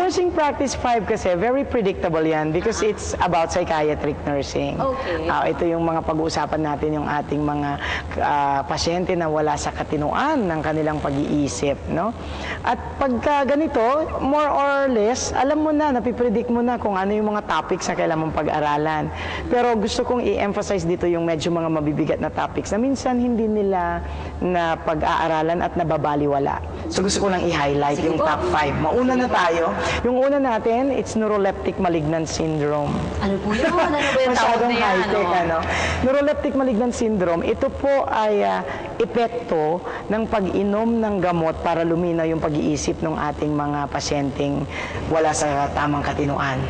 nursing practice 5 kasi, very predictable yan because it's about psychiatric nursing. Okay. Ito yung mga pag-uusapan natin, yung ating mga pasyente na wala sa katinoan ng kanilang pag-iisip, no? At pagka ganito, more or less, alam mo na, napipredict mo na kung ano yung mga topics na kailangan mong pag-aralan. Pero gusto kong i-emphasize dito yung medyo mga mabibigat na topics na minsan hindi nila na pag-aaralan at nababaliwala. So gusto ko lang i-highlight yung top 5. Mauna na tayo. Yung una natin, it's neuroleptic malignant syndrome. Ano po yun? Ano ba yung tawag na yan? High-tech, ano? Neuroleptic malignant syndrome, ito po ay epekto ng pag-inom ng gamot para luminaw yung pag-iisip ng ating mga pasyenteng wala sa tamang katinuan.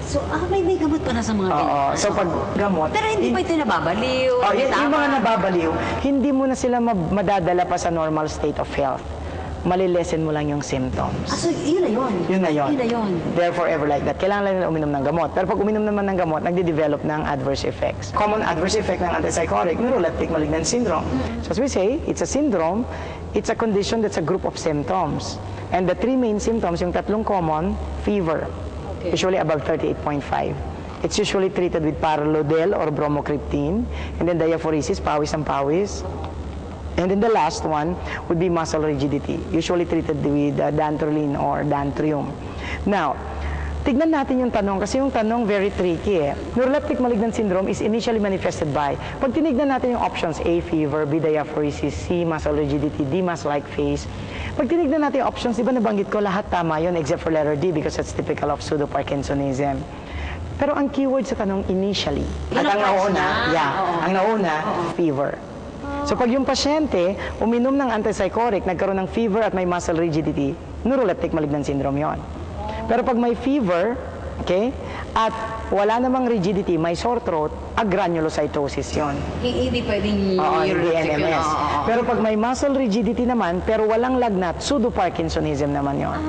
So, may gamot pa na sa mga ganyan? Oo. So, pag gamot... Pero hindi pa ito nababaliw? Yung mga nababaliw, hindi mo na sila madadala pa sa normal state of health. Malilesen mo lang yung symptoms. So, yun na yun? Yun na yun. Yun na yun. Therefore, ever like that. Kailangan lang nila uminom ng gamot. Pero pag uminom naman ng gamot, nagde-develop ng adverse effects. Common adverse effect ng antipsychotic, neuroleptic malignant syndrome. So, as we say, it's a syndrome. It's a condition that's a group of symptoms. And the 3 main symptoms, yung tatlong common, fever. Okay. Usually above 38.5. It's usually treated with paralodel or bromocriptine. And then diaphoresis, pawis ang pawis. And then the last one would be muscle rigidity, usually treated with dantrolene or dantrium. Now, tignan natin yung tanong kasi yung tanong very tricky eh. Neuroleptic malignant syndrome is initially manifested by, pag tinignan natin yung options, A, fever, B, diaphoresis, C, muscle rigidity, D, mass-like face. Pag tinignan natin yung options, di ba nabanggit ko lahat tama yun except for letter D because that's typical of pseudo-Parkinsonism. Pero ang keyword sa tanong initially, at ang nauna, ang nauna, fever. So pag yung pasyente uminom ng antipsychotic, nagkaroon ng fever at may muscle rigidity, neuroleptic malignant syndrome yon. Pero pag may fever, okay, at wala namang rigidity, may sore throat, agranulocytosis yon. Hindi pwedeng hindi NMS. Pero pag may muscle rigidity naman, pero walang lagnat, pseudo-Parkinsonism naman yon.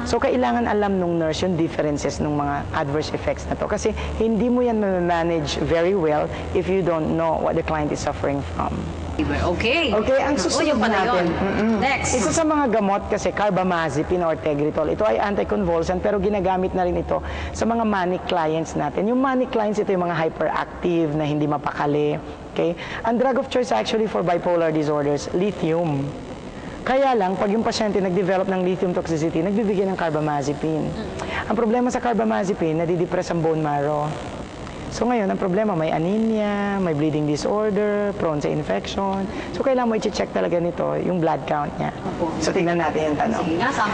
So kailangan alam nung nurse yung differences ng mga adverse effects na to. Kasi hindi mo yan manage very well if you don't know what the client is suffering from. Okay. Okay, ang susunod natin. Next. Isa sa mga gamot kasi carbamazepine or tegretol. Ito ay anticonvulsant pero ginagamit na rin ito sa mga manic clients natin. Yung manic clients, ito yung mga hyperactive na hindi mapakali. Okay? Ang drug of choice actually for bipolar disorders, lithium. Kaya lang, pag yung pasyente nag-develop ng lithium toxicity, nagbibigay ng carbamazepine. Ang problema sa carbamazepine, nadidepress ang bone marrow. So ngayon, ang problema, may anemia, may bleeding disorder, prone sa infection. So kailangan mo i-check talaga nito, yung blood count niya. So tingnan natin yung tanong.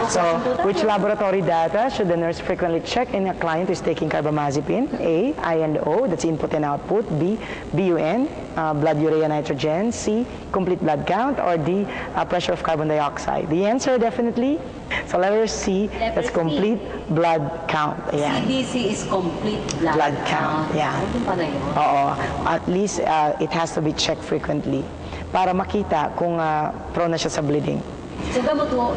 So, which laboratory data should the nurse frequently check in a client who is taking carbamazepine? A, I and O, that's input and output. B, BUN, blood urea nitrogen. C, complete blood count. Or D, pressure of carbon dioxide. The answer definitely, so letter C, that's complete blood count. Ayan. CBC is complete blood count. Yeah. Oo. At least it has to be checked frequently para makita kung prone na siya sa bleeding. So gamot mo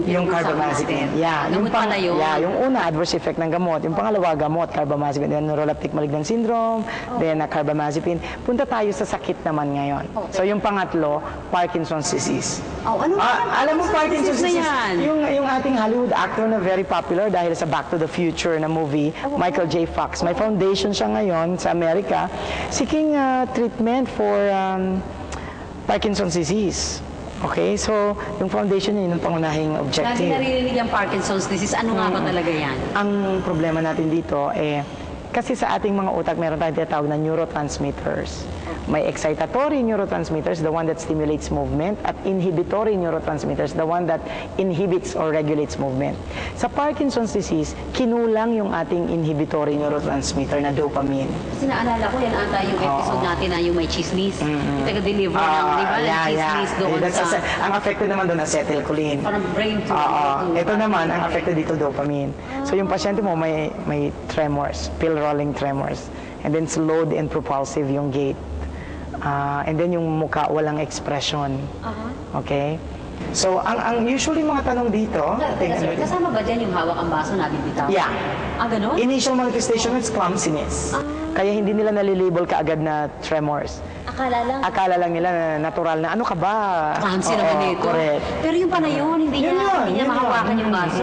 yung carbamazepine. Yeah, gamot pala yun. Yeah, yung una adverse effect ng gamot, yung pangalawa gamot, carbamazepine, then neuroleptic malignant syndrome, then carbamazepine. Punta tayo sa sakit naman ngayon. Okay. So yung pangatlo, Parkinson's disease. Alam mo Parkinson's disease? Yung ating Hollywood actor na very popular dahil sa Back to the Future na movie, Michael J. Fox. May foundation siya ngayon sa Amerika seeking treatment for Parkinson's disease. Okay, so yung foundation niya, yun ang pangunahing objective. Lagi naririnig yung Parkinson's disease. Ano nga ba talaga yan? Ang problema natin dito, kasi sa ating mga utak, meron tayong tinatawag na neurotransmitters. May excitatory neurotransmitters, the one that stimulates movement, at inhibitory neurotransmitters, the one that inhibits or regulates movement. Sa Parkinson's disease, kinulang yung ating inhibitory neurotransmitter na dopamine. Kasi naalala ko, yan ata yung episode natin na yung may chismis. Itaga-deliver ng, di ba, ng chismis doon sa... Ang affected naman doon na acetylcholine. Parang brain tumor. Ito naman, ang affected dito dopamine. So yung pasyente mo may tremors, pill rolling tremors. And then slowed and propulsive yung gait. And then yung mukha walang expression. Okay? So, ang usually mga tanong dito... Kasama ba dyan yung hawak ang baso na bibitaw? Yeah. Ganon? Initial manifestation is clumsiness. Kaya hindi nila nalilabel kaagad na tremors. Akala lang nila na natural na, ano ka ba? Clumsy naman ito. Correct. Pero yung pala yun, hindi niya mahawakan yung baso.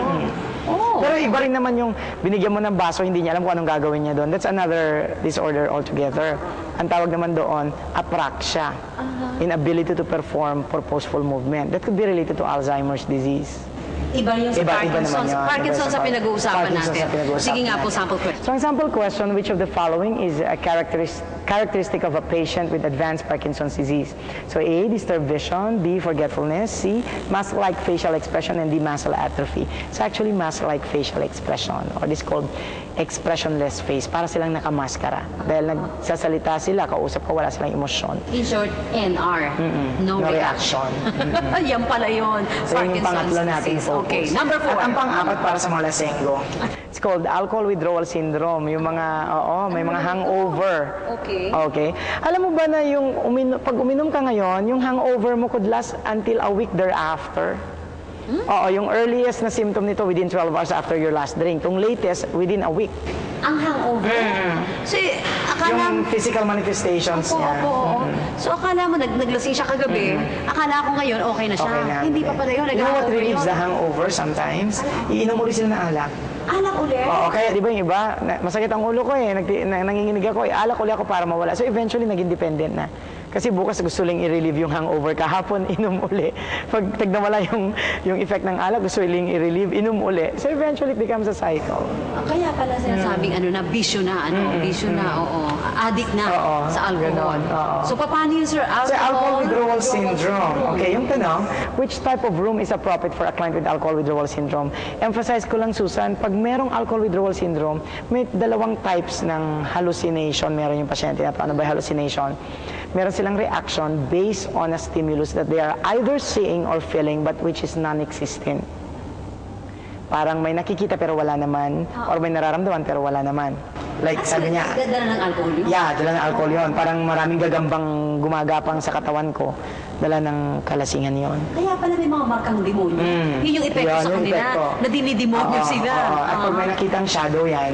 Oh. Pero iba rin naman yung binigyan mo ng baso, hindi niya alam kung anong gagawin niya doon. That's another disorder altogether. Ang tawag naman doon, apraxia. Inability to perform purposeful movement. That could be related to Alzheimer's disease. Iba yung sa Iba naman Parkinson's. yun. Parkinson's Iba sa sa pinag-uusapan Parkinson's natin. sa pinag-uusapan Sige nga po, natin. sample question. So, ang sample question, which of the following is a characteristic of a patient with advanced Parkinson's disease? So, A, disturbed vision, B, forgetfulness, C, mask-like facial expression, and D, muscle atrophy. It's actually mask-like facial expression, or this called expressionless face. Para silang nakamaskara. Dahil nagsasalita sila, kausap ko, wala silang emosyon. In short, NR. No No reaction. reaction. Yan pala yun. So, yun yung pangatlo nating disease. focus. Okay, number 4. At ang pang-apat para sa mga lasenggo. It's called alcohol withdrawal syndrome. Yung mga, may mga hangover. Okay. Okay. Alam mo ba na yung pag uminom ka ngayon, yung hangover mo could last until a week thereafter? Oo, yung earliest na symptom nito within 12 hours after your last drink. Yung latest, within a week. Ang hangover? So, akala Yung physical manifestations Opo, niya. opo, oo. So, akala mo, naglasing siya kagabi. Akala ko ngayon, okay na siya. Okay na. Hindi pa pala yun. You know what Nag-hangover relieves yun. the hangover sometimes? Iinom ulit sila ng alak. Alak ulit? Oo, kaya di ba yung iba, masakit ang ulo ko nanginginig ako, alak ulit ako para mawala. So eventually, naging dependent na. Kasi bukas gusto lang i-relieve yung hangover, kahapon inom uli. Pag nawala yung effect ng alak, gusto lang i-relieve, inom uli. So eventually, it becomes a cycle. Kaya pala sinasabing bisyo na, bisyo na, oo. Addict na Oo, sa alcohol. ganon, oo. So, paano yun, sir? So alcohol withdrawal syndrome. Okay, yung tanong, which type of room is appropriate for a client with alcohol withdrawal syndrome? Emphasize ko lang, Susan, pag merong alcohol withdrawal syndrome, may dalawang types ng hallucination. Meron yung pasyente na to. Ano ba yung hallucination? Meron silang reaction based on a stimulus that they are either seeing or feeling but which is non-existent. Parang may nakikita pero wala naman, or may nararamdaman pero wala naman. Like sabi niya, Dala ng alcohol yun? yeah, dala ng alcohol yun. Parang maraming gagambang gumagapang sa katawan ko. Dala ng kalasingan yon. Kaya pala may mga markang demonyo. Yun yung epekto Yun, sa yung kanila. epekto. Na dinidemonyo Oo, sila. oo. At pag may nakitang shadow yan,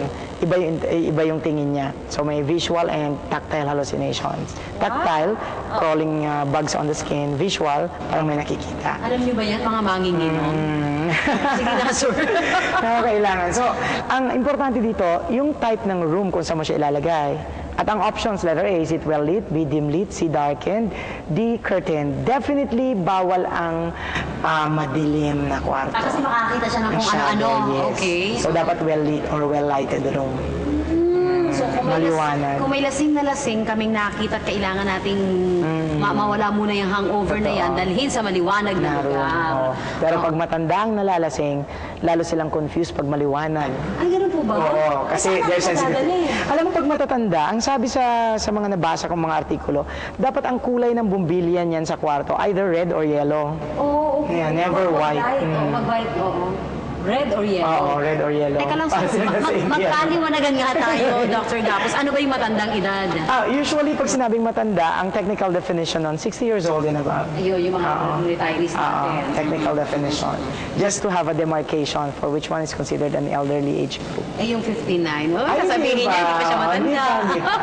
iba yung tingin niya. So may visual and tactile hallucinations. Tactile, crawling bugs on the skin. Visual, parang may nakikita. Alam niyo ba yan, mga manginginom? Sige na, sir. Kailangan. So, ang importante dito, yung type ng room kung saan mo siya ilalagay. At ang options, letter A, is it well lit, B, dim lit, C, darkened, D, curtained. Definitely, bawal ang madilim na kwarto. Kasi makakita siya ng kung Shadow, ano-ano. yes. Okay. So, dapat well lit or well lighted room. So, Maliwanag. Kung may lasing na lasing kaming nakita, kailangan nating mawala muna yung hangover na yan, dalhin sa maliwanag na Room. lugar. Oo. Pero pag matanda ang nalalasing, lalo silang confused pag maliwanag. Ay, ganun po ba? Oo, kasi Saan they're ako sensitive. dadalhin? Alam mo, pag matatanda, ang sabi sa mga nabasa kong mga artikulo, dapat ang kulay ng bumbilya niyan sa kwarto, either red or yellow. Oo, okay. Yeah, never white. Mag-white, oo. Red or yellow? Oo, red or yellow. Teka lang, Para sila sa India. magkaliwanagan nga tayo, Dr. Gapos. Ano ba yung matandang edad? Usually, pag sinabing matanda, ang technical definition nun, 60 years old and above. Ayun, yung mga retirees natin. Technical definition. Just to have a demarcation for which one is considered an elderly age group. Eh, yung 59. Oh, Ay, sasabihin hindi niya, hindi pa siya pa. matanda. Hindi pa.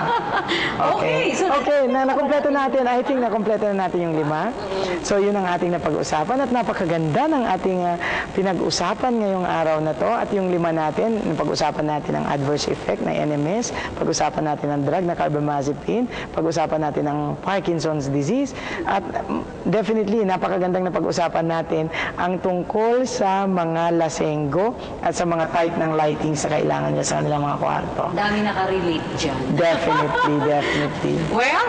Okay, so Okay, nakompleto natin. I think nakompleto na natin yung 5. So, yun ang ating napag-usapan at napakaganda ng ating pinag-usapan ngayong araw na to. At yung 5 natin, pag-usapan natin ang adverse effect ng NMS, pag-usapan natin ang drug na carbamazepine, pag-usapan natin ang Parkinson's disease, at definitely, napakagandang napag-usapan natin ang tungkol sa mga lasenggo at sa mga type ng lighting sa kailangan niya sa kanilang mga kwarto. dami nakarelate dyan. Definitely, definitely. Well,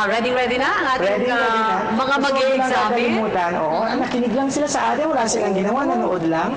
ready na ang ating Ready na. mga So, mag-e-examine. huwag lang kakalimutan, nakinig lang sila sa atin, wala silang ginawa, nanood lang.